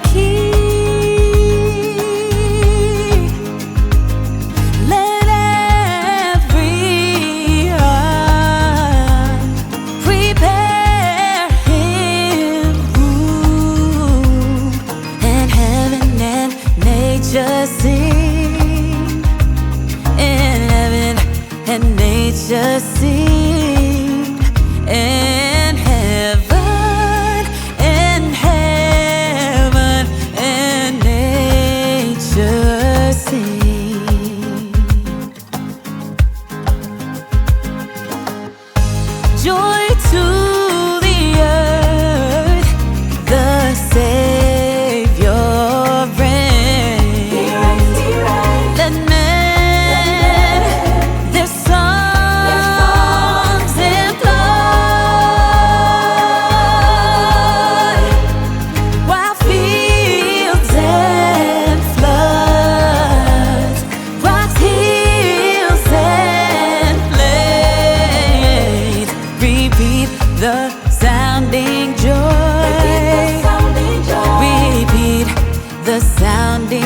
key. Let every heart prepare Him room, and heaven and nature sing, and heaven and nature sing, and heaven and nature sing. Joy to the earth, the Savior reigns. Let men their songs employ, while fields and floods, rocks, hills, and plains repeat the sounding joy. Repeat the sounding